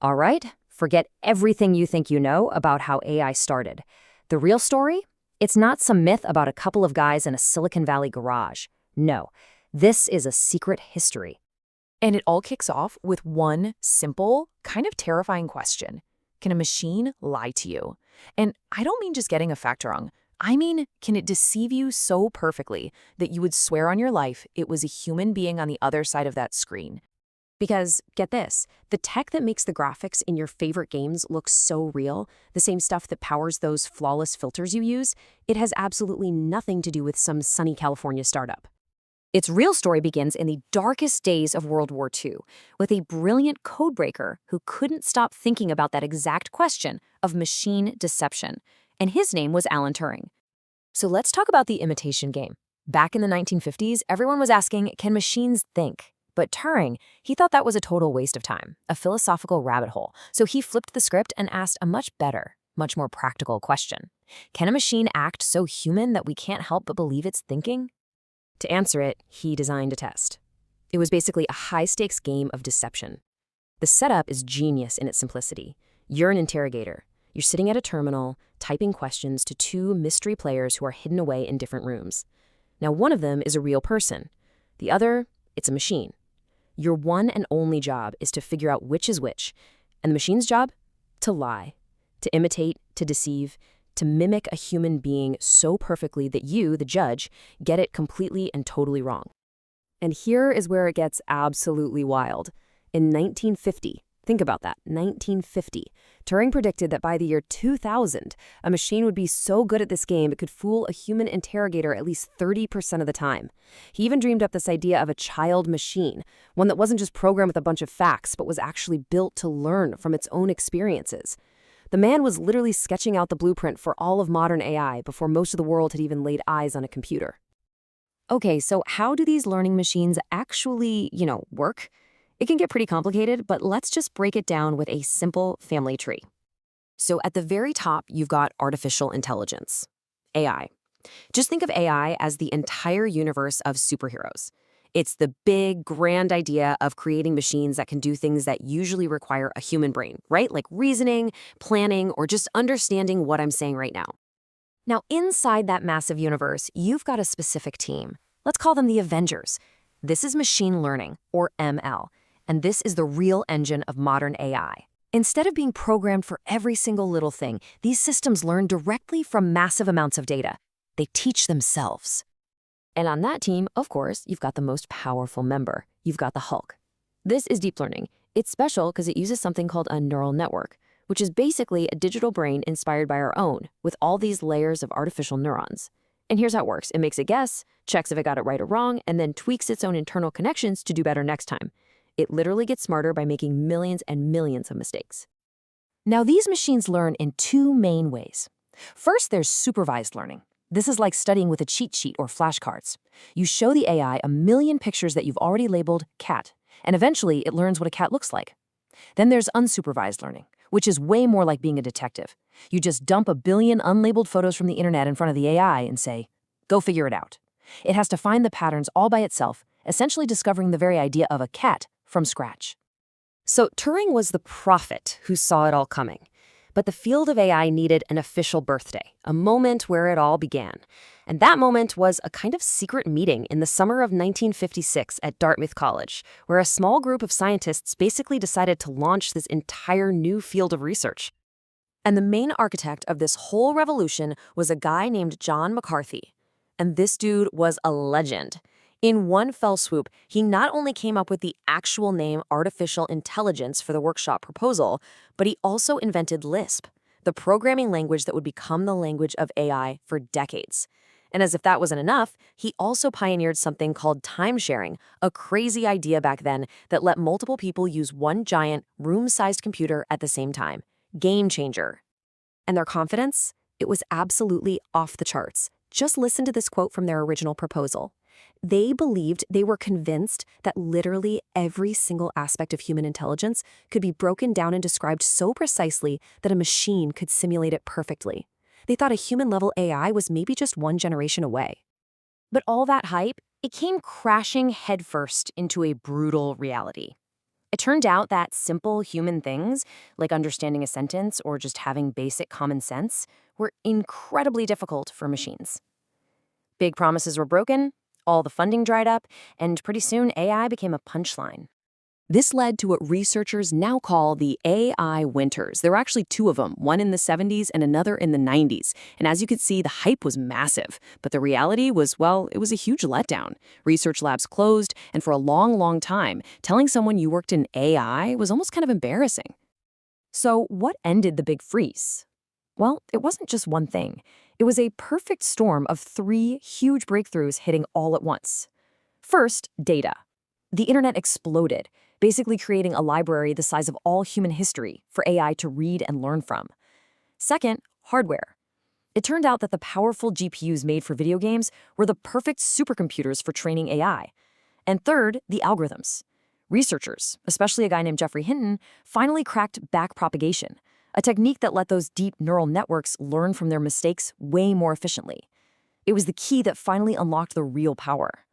All right, forget everything you think you know about how AI started. The real story? It's not some myth about a couple of guys in a Silicon Valley garage. No, this is a secret history. And it all kicks off with one simple, kind of terrifying question. Can a machine lie to you? And I don't mean just getting a fact wrong. I mean, can it deceive you so perfectly that you would swear on your life it was a human being on the other side of that screen? Because, get this, the tech that makes the graphics in your favorite games look so real, the same stuff that powers those flawless filters you use, it has absolutely nothing to do with some sunny California startup. Its real story begins in the darkest days of World War II, with a brilliant codebreaker who couldn't stop thinking about that exact question of machine deception, and his name was Alan Turing. So let's talk about the imitation game. Back in the 1950s, everyone was asking, can machines think? But Turing, he thought that was a total waste of time, a philosophical rabbit hole. So he flipped the script and asked a much better, much more practical question. Can a machine act so human that we can't help but believe it's thinking? To answer it, he designed a test. It was basically a high-stakes game of deception. The setup is genius in its simplicity. You're an interrogator. You're sitting at a terminal, typing questions to two mystery players who are hidden away in different rooms. Now, one of them is a real person. The other, it's a machine. Your one and only job is to figure out which is which, and the machine's job? To lie, to imitate, to deceive, to mimic a human being so perfectly that you, the judge, get it completely and totally wrong. And here is where it gets absolutely wild. In 1950, think about that, 1950, Turing predicted that by the year 2000, a machine would be so good at this game it could fool a human interrogator at least 30% of the time. He even dreamed up this idea of a child machine, one that wasn't just programmed with a bunch of facts, but was actually built to learn from its own experiences. The man was literally sketching out the blueprint for all of modern AI before most of the world had even laid eyes on a computer. Okay, so how do these learning machines actually, work? It can get pretty complicated, but let's just break it down with a simple family tree. So at the very top, you've got artificial intelligence, AI. Just think of AI as the entire universe of superheroes. It's the big, grand idea of creating machines that can do things that usually require a human brain, right? Like reasoning, planning, or just understanding what I'm saying right now. Now, inside that massive universe, you've got a specific team. Let's call them the Avengers. This is machine learning, or ML. And this is the real engine of modern AI. Instead of being programmed for every single little thing, these systems learn directly from massive amounts of data. They teach themselves. And on that team, of course, you've got the most powerful member. You've got the Hulk. This is deep learning. It's special because it uses something called a neural network, which is basically a digital brain inspired by our own, with all these layers of artificial neurons. And here's how it works. It makes a guess, checks if it got it right or wrong, and then tweaks its own internal connections to do better next time. It literally gets smarter by making millions and millions of mistakes. Now, these machines learn in two main ways. First, there's supervised learning. This is like studying with a cheat sheet or flashcards. You show the AI a million pictures that you've already labeled cat, and eventually it learns what a cat looks like. Then there's unsupervised learning, which is way more like being a detective. You just dump a billion unlabeled photos from the internet in front of the AI and say, go figure it out. It has to find the patterns all by itself, essentially discovering the very idea of a cat from scratch. So Turing was the prophet who saw it all coming. But the field of AI needed an official birthday, a moment where it all began. And that moment was a kind of secret meeting in the summer of 1956 at Dartmouth College, where a small group of scientists basically decided to launch this entire new field of research. And the main architect of this whole revolution was a guy named John McCarthy. And this dude was a legend. In one fell swoop, he not only came up with the actual name artificial intelligence for the workshop proposal, but he also invented Lisp, the programming language that would become the language of AI for decades. And as if that wasn't enough, he also pioneered something called time sharing, a crazy idea back then that let multiple people use one giant, room-sized computer at the same time. Game changer. And their confidence? It was absolutely off the charts. Just listen to this quote from their original proposal. They were convinced that literally every single aspect of human intelligence could be broken down and described so precisely that a machine could simulate it perfectly. They thought a human-level AI was maybe just one generation away. But all that hype, it came crashing headfirst into a brutal reality. It turned out that simple human things, like understanding a sentence or just having basic common sense, were incredibly difficult for machines. Big promises were broken, all the funding dried up, and pretty soon AI became a punchline. This led to what researchers now call the AI winters. There were actually two of them, one in the 70s and another in the 90s. And as you could see, the hype was massive. But the reality was, well, it was a huge letdown. Research labs closed, and for a long, long time, telling someone you worked in AI was almost kind of embarrassing. So what ended the big freeze? Well, it wasn't just one thing. It was a perfect storm of three huge breakthroughs hitting all at once. First, data. The internet exploded, basically creating a library the size of all human history for AI to read and learn from. Second, hardware. It turned out that the powerful GPUs made for video games were the perfect supercomputers for training AI. And third, the algorithms. Researchers, especially a guy named Jeffrey Hinton, finally cracked backpropagation, a technique that let those deep neural networks learn from their mistakes way more efficiently. It was the key that finally unlocked the real power.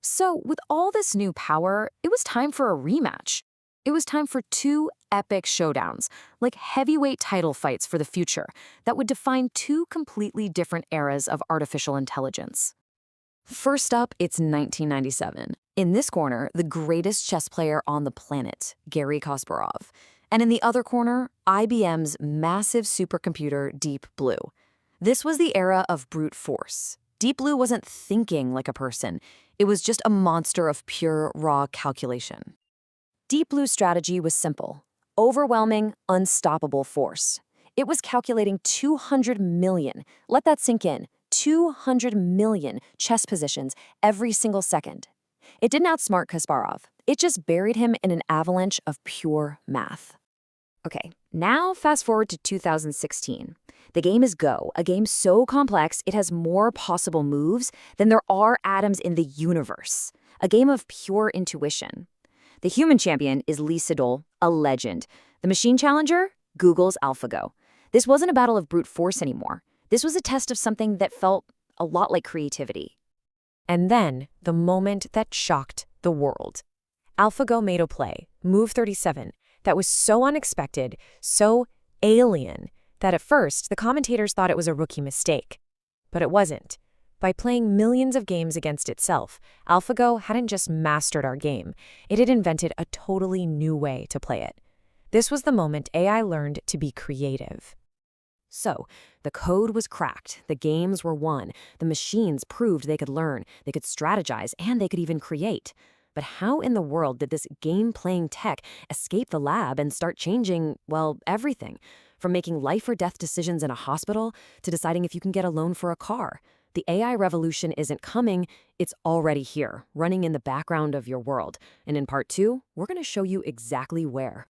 So, with all this new power, it was time for a rematch. It was time for two epic showdowns, like heavyweight title fights for the future, that would define two completely different eras of artificial intelligence. First up, it's 1997. In this corner, the greatest chess player on the planet, Garry Kasparov. And in the other corner, IBM's massive supercomputer, Deep Blue. This was the era of brute force. Deep Blue wasn't thinking like a person. It was just a monster of pure, raw calculation. Deep Blue's strategy was simple. Overwhelming, unstoppable force. It was calculating 200 million, let that sink in, 200 million chess positions every single second. It didn't outsmart Kasparov. It just buried him in an avalanche of pure math. Okay, now fast forward to 2016. The game is Go, a game so complex it has more possible moves than there are atoms in the universe. A game of pure intuition. The human champion is Lee Sedol, a legend. The machine challenger? Google's AlphaGo. This wasn't a battle of brute force anymore. This was a test of something that felt a lot like creativity. And then, the moment that shocked the world. AlphaGo made a play, Move 37, that was so unexpected, so alien, that at first the commentators thought it was a rookie mistake. But it wasn't. By playing millions of games against itself, AlphaGo hadn't just mastered our game, it had invented a totally new way to play it. This was the moment AI learned to be creative. So, the code was cracked, the games were won, the machines proved they could learn, they could strategize, and they could even create. But how in the world did this game-playing tech escape the lab and start changing, well, everything? From making life or death decisions in a hospital to deciding if you can get a loan for a car. The AI revolution isn't coming, it's already here, running in the background of your world. And in part 2, we're going to show you exactly where.